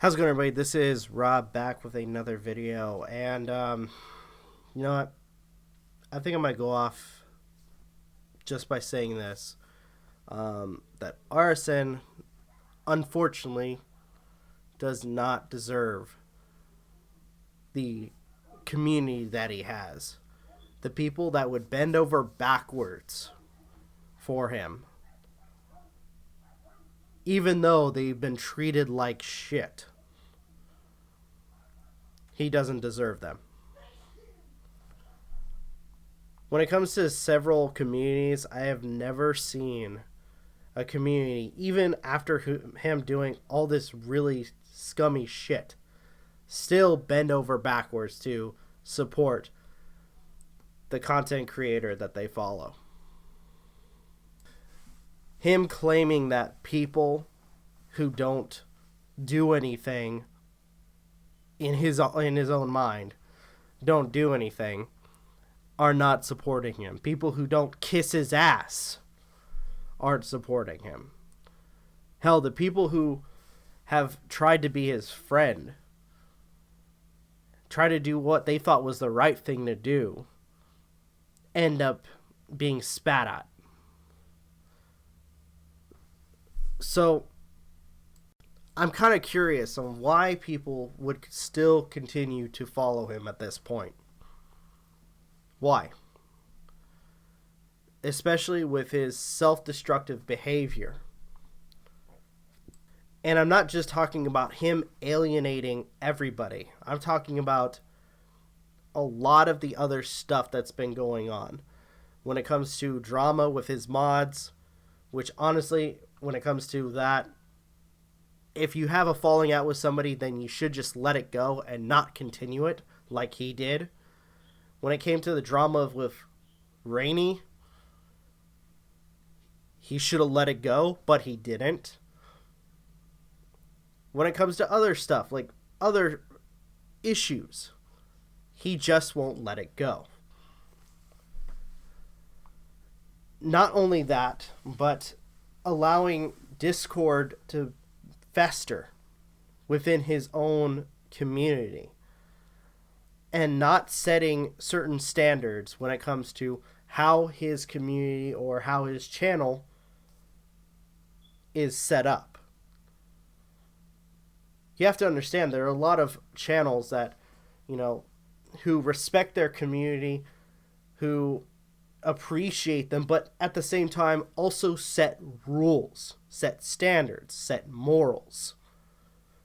How's it going, everybody? This is Rob back with another video, and you know what? I think I might go off just by saying this: that RSN, unfortunately, does not deserve the community that he has. The people that would bend over backwards for him, even though they've been treated like shit. He doesn't deserve them. When it comes to several communities, I have never seen a community, even after him doing all this really scummy shit, still bend over backwards to support the content creator that they follow. Him claiming that people who don't do anything in his own mind, don't do anything, are not supporting him. People who don't kiss his ass aren't supporting him. Hell, the people who have tried to be his friend, try to do what they thought was the right thing to do, end up being spat at. So I'm kind of curious on why people would still continue to follow him at this point. Why? Especially with his self-destructive behavior. And I'm not just talking about him alienating everybody. I'm talking about a lot of the other stuff that's been going on. When it comes to drama with his mods, which honestly, when it comes to that, if you have a falling out with somebody, then you should just let it go and not continue it like he did. When it came to the drama with Rainey, he should have let it go, but he didn't. When it comes to other stuff, like other issues, he just won't let it go. Not only that, but allowing discord to fester within his own community and not setting certain standards when it comes to how his community or how his channel is set up. You have to understand there are a lot of channels that, who respect their community, who appreciate them, but at the same time also set rules, set standards, set morals.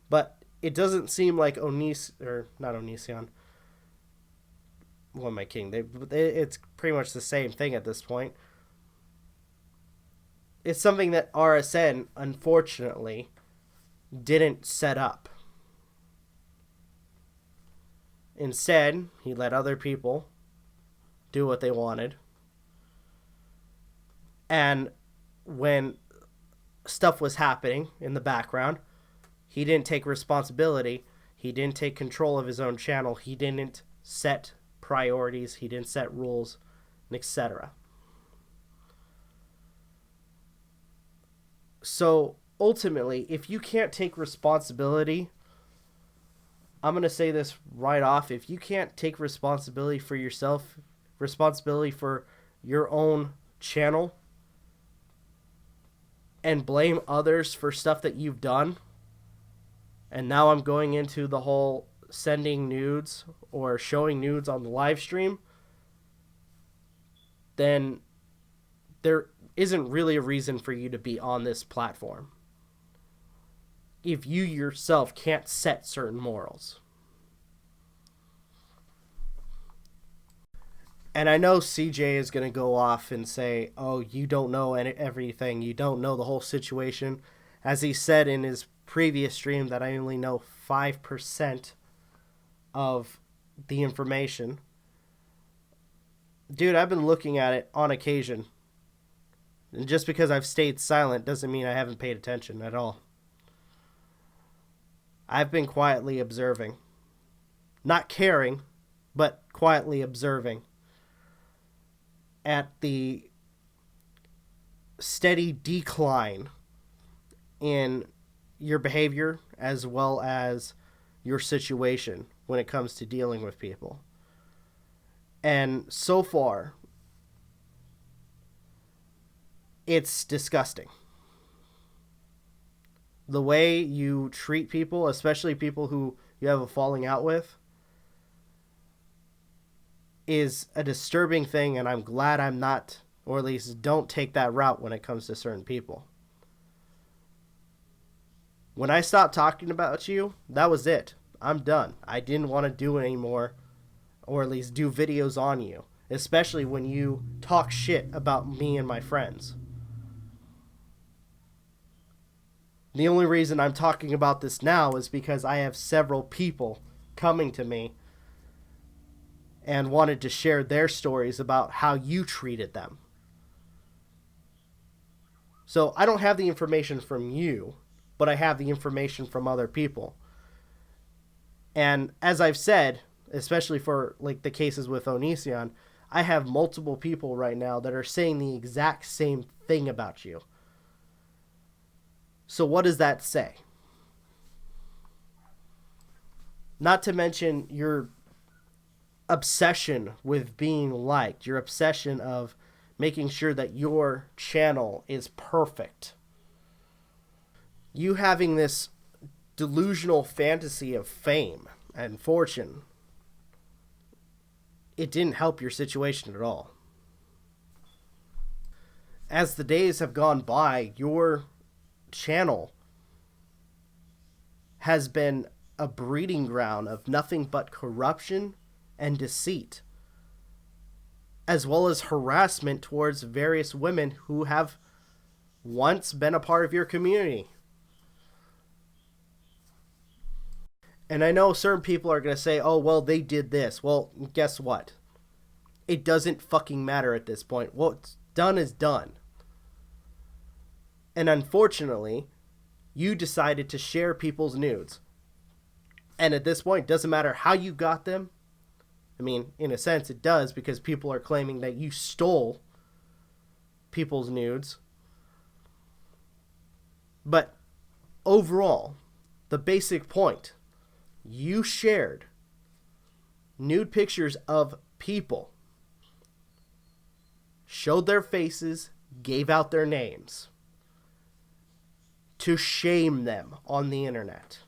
But it doesn't seem like Onision, what am I kidding? It's pretty much the same thing at this point. It's something that RSN, unfortunately, didn't set up. Instead, he let other people do what they wanted. And when stuff was happening in the background, he didn't take responsibility. He didn't take control of his own channel. He didn't set priorities. He didn't set rules, etc. So ultimately, if you can't take responsibility, I'm going to say this right off. If you can't take responsibility for yourself, responsibility for your own channel, and blame others for stuff that you've done, and now I'm going into the whole sending nudes or showing nudes on the live stream, then there isn't really a reason for you to be on this platform if you yourself can't set certain morals. And I know CJ is going to go off and say, oh, you don't know everything. You don't know the whole situation. As he said in his previous stream that I only know 5% of the information. Dude, I've been looking at it on occasion. And just because I've stayed silent doesn't mean I haven't paid attention at all. I've been quietly observing. Not caring, but quietly observing at the steady decline in your behavior as well as your situation when it comes to dealing with people. And so far, it's disgusting. The way you treat people, especially people who you have a falling out with, is a disturbing thing, and I'm glad I'm not, or at least don't take that route when it comes to certain people. When I stopped talking about you, that was it. I'm done. I didn't want to do it anymore, or at least do videos on you, especially when you talk shit about me and my friends. The only reason I'm talking about this now is because I have several people coming to me and wanted to share their stories about how you treated them. So I don't have the information from you, but I have the information from other people. And as I've said, especially for like the cases with Onision, I have multiple people right now that are saying the exact same thing about you. So what does that say? Not to mention your obsession with being liked, your obsession of making sure that your channel is perfect. You having this delusional fantasy of fame and fortune, it didn't help your situation at all. As the days have gone by, your channel has been a breeding ground of nothing but corruption and deceit, as well as harassment towards various women who have once been a part of your community. And I know certain people are going to say, oh, well, they did this. Well, guess what? It doesn't fucking matter at this point. What's done is done. And unfortunately, you decided to share people's nudes. And at this point, it doesn't matter how you got them. I mean, in a sense, it does, because people are claiming that you stole people's nudes. But overall, the basic point, you shared nude pictures of people, showed their faces, gave out their names, to shame them on the internet.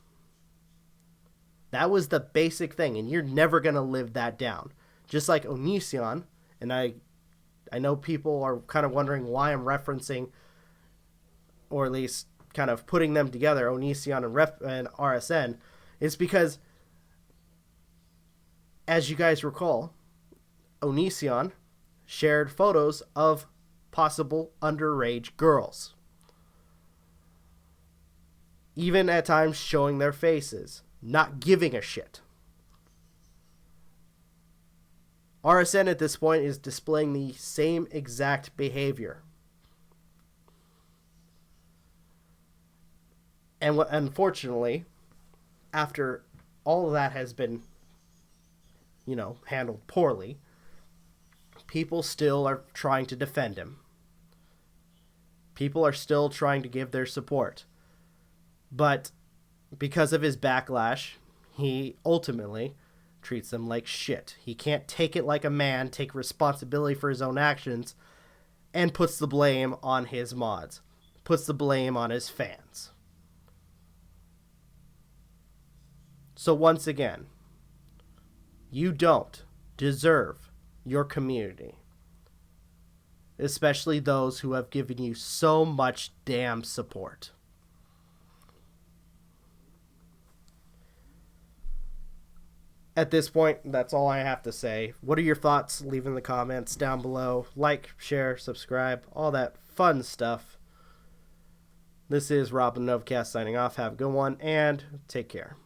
That was the basic thing, and you're never going to live that down. Just like Onision, and I know people are kind of wondering why I'm referencing, or at least kind of putting them together, Onision and RSN, is because, as you guys recall, Onision shared photos of possible underage girls. Even at times showing their faces, not giving a shit. RSN at this point is displaying the same exact behavior. And unfortunately, after all of that has been, handled poorly, people still are trying to defend him. People are still trying to give their support. But because of his backlash, he ultimately treats them like shit. He can't take it like a man, take responsibility for his own actions, and puts the blame on his mods. Puts the blame on his fans. So once again, you don't deserve your community. Especially those who have given you so much damn support. At this point, that's all I have to say. What are your thoughts? Leave in the comments down below. Like, share, subscribe, all that fun stuff. This is Rob the Novakast signing off. Have a good one, and take care.